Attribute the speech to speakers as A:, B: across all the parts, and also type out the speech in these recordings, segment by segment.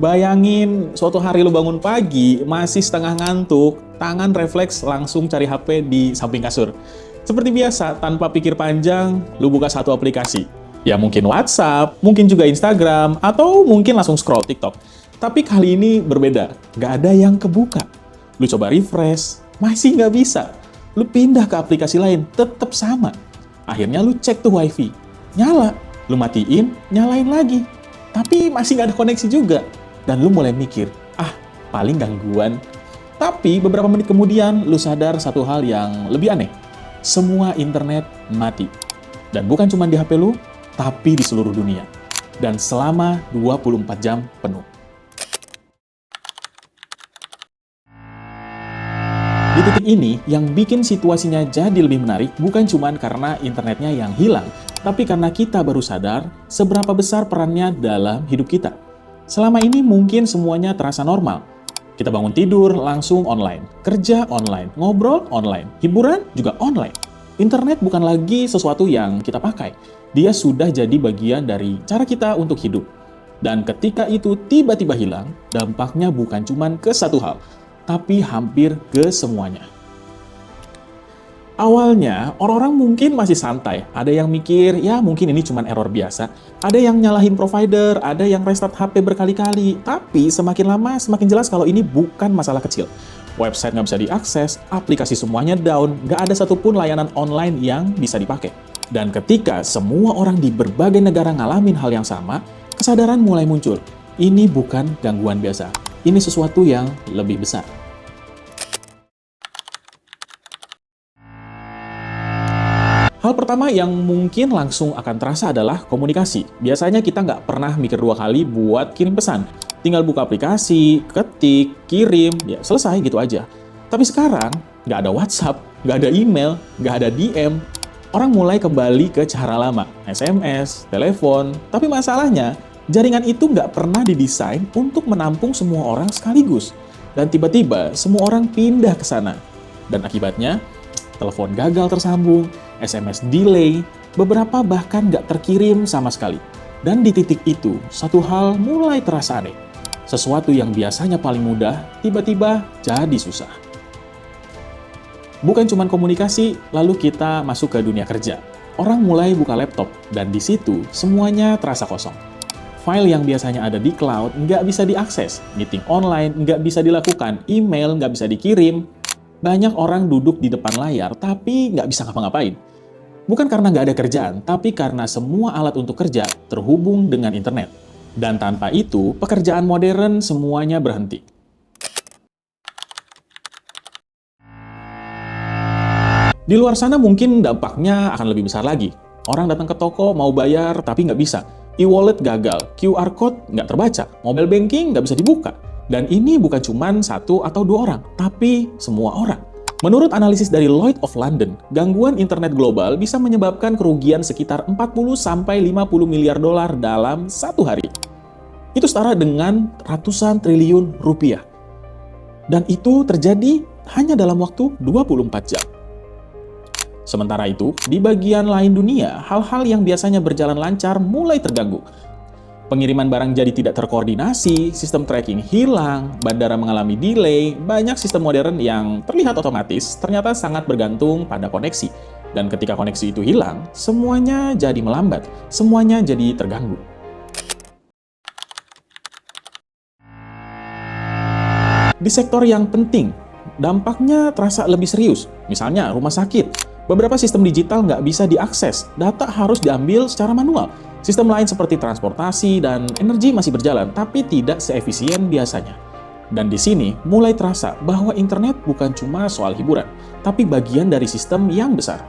A: Bayangin suatu hari lu bangun pagi, masih setengah ngantuk, tangan refleks langsung cari HP di samping kasur. Seperti biasa, tanpa pikir panjang, lu buka satu aplikasi. Ya mungkin WhatsApp, mungkin juga Instagram, atau mungkin langsung scroll TikTok. Tapi kali ini berbeda, nggak ada yang kebuka. Lu coba refresh, masih nggak bisa. Lu pindah ke aplikasi lain, tetap sama. Akhirnya lu cek tuh WiFi, nyala. Lu matiin, nyalain lagi. Tapi masih nggak ada koneksi juga. Dan lu mulai mikir, paling gangguan. Tapi beberapa menit kemudian, lu sadar satu hal yang lebih aneh. Semua internet mati. Dan bukan cuma di HP lu, tapi di seluruh dunia. Dan selama 24 jam penuh. Di titik ini, yang bikin situasinya jadi lebih menarik bukan cuma karena internetnya yang hilang, tapi karena kita baru sadar seberapa besar perannya dalam hidup kita. Selama ini mungkin semuanya terasa normal. Kita bangun tidur langsung online, kerja online, ngobrol online, hiburan juga online. Internet bukan lagi sesuatu yang kita pakai. Dia sudah jadi bagian dari cara kita untuk hidup. Dan ketika itu tiba-tiba hilang, dampaknya bukan cuma ke satu hal, tapi hampir ke semuanya. Awalnya, orang-orang mungkin masih santai. Ada yang mikir, ya mungkin ini cuma error biasa. Ada yang nyalahin provider, ada yang restart HP berkali-kali. Tapi semakin lama, semakin jelas kalau ini bukan masalah kecil. Website nggak bisa diakses, aplikasi semuanya down, nggak ada satupun layanan online yang bisa dipakai. Dan ketika semua orang di berbagai negara ngalamin hal yang sama, kesadaran mulai muncul. Ini bukan gangguan biasa. Ini sesuatu yang lebih besar. Hal pertama yang mungkin langsung akan terasa adalah komunikasi. Biasanya kita nggak pernah mikir dua kali buat kirim pesan. Tinggal buka aplikasi, ketik, kirim, ya selesai gitu aja. Tapi sekarang, nggak ada WhatsApp, nggak ada email, nggak ada DM. Orang mulai kembali ke cara lama, SMS, telepon. Tapi masalahnya, jaringan itu nggak pernah didesain untuk menampung semua orang sekaligus. Dan tiba-tiba, semua orang pindah ke sana. Dan akibatnya, telepon gagal tersambung, SMS delay, beberapa bahkan nggak terkirim sama sekali. Dan di titik itu, satu hal mulai terasa aneh. Sesuatu yang biasanya paling mudah, tiba-tiba jadi susah. Bukan cuma komunikasi, lalu kita masuk ke dunia kerja. Orang mulai buka laptop, dan di situ semuanya terasa kosong. File yang biasanya ada di cloud nggak bisa diakses, meeting online nggak bisa dilakukan, email nggak bisa dikirim. Banyak orang duduk di depan layar, tapi nggak bisa ngapa-ngapain. Bukan karena nggak ada kerjaan, tapi karena semua alat untuk kerja terhubung dengan internet. Dan tanpa itu, pekerjaan modern semuanya berhenti. Di luar sana mungkin dampaknya akan lebih besar lagi. Orang datang ke toko mau bayar, tapi nggak bisa. E-wallet gagal, QR code nggak terbaca, mobile banking nggak bisa dibuka. Dan ini bukan cuma satu atau dua orang, tapi semua orang. Menurut analisis dari Lloyd of London, gangguan internet global bisa menyebabkan kerugian sekitar 40-50 miliar dolar dalam satu hari. Itu setara dengan ratusan triliun rupiah. Dan itu terjadi hanya dalam waktu 24 jam. Sementara itu, di bagian lain dunia, hal-hal yang biasanya berjalan lancar mulai terganggu. Pengiriman barang jadi tidak terkoordinasi, sistem tracking hilang, bandara mengalami delay, banyak sistem modern yang terlihat otomatis ternyata sangat bergantung pada koneksi. Dan ketika koneksi itu hilang, semuanya jadi melambat, semuanya jadi terganggu. Di sektor yang penting, dampaknya terasa lebih serius. Misalnya rumah sakit, beberapa sistem digital nggak bisa diakses, data harus diambil secara manual. Sistem lain seperti transportasi dan energi masih berjalan, tapi tidak seefisien biasanya. Dan di sini mulai terasa bahwa internet bukan cuma soal hiburan, tapi bagian dari sistem yang besar.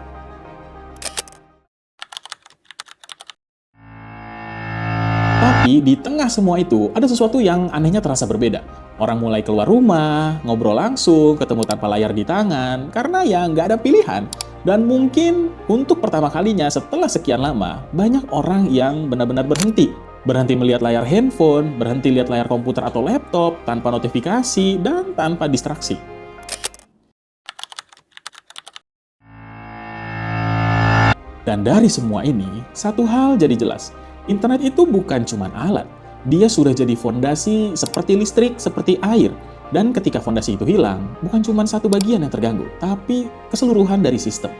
A: Tapi di tengah semua itu, ada sesuatu yang anehnya terasa berbeda. Orang mulai keluar rumah, ngobrol langsung, ketemu tanpa layar di tangan, karena ya nggak ada pilihan. Dan mungkin untuk pertama kalinya setelah sekian lama, banyak orang yang benar-benar berhenti. Berhenti melihat layar handphone, berhenti lihat layar komputer atau laptop, tanpa notifikasi, dan tanpa distraksi. Dan dari semua ini, satu hal jadi jelas. Internet itu bukan cuma alat, Dia sudah jadi fondasi seperti listrik, seperti air. Dan ketika fondasi itu hilang, bukan cuma satu bagian yang terganggu, tapi keseluruhan dari sistem.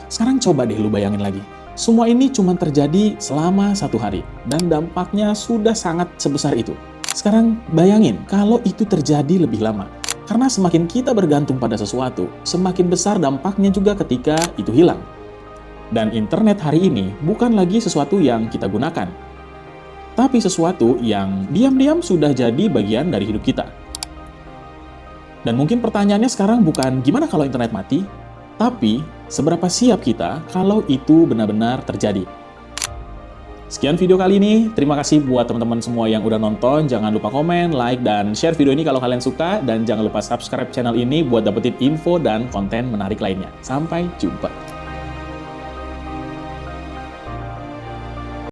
A: Sekarang coba deh lu bayangin lagi. Semua ini cuma terjadi selama 1 hari, dan dampaknya sudah sangat sebesar itu. Sekarang bayangin kalau itu terjadi lebih lama. Karena semakin kita bergantung pada sesuatu, semakin besar dampaknya juga ketika itu hilang. Dan internet hari ini bukan lagi sesuatu yang kita gunakan, tapi sesuatu yang diam-diam sudah jadi bagian dari hidup kita. Dan mungkin pertanyaannya sekarang bukan gimana kalau internet mati, tapi seberapa siap kita kalau itu benar-benar terjadi. Sekian video kali ini, terima kasih buat teman-teman semua yang udah nonton. Jangan lupa komen, like, dan share video ini kalau kalian suka. Dan jangan lupa subscribe channel ini buat dapetin info dan konten menarik lainnya. Sampai jumpa.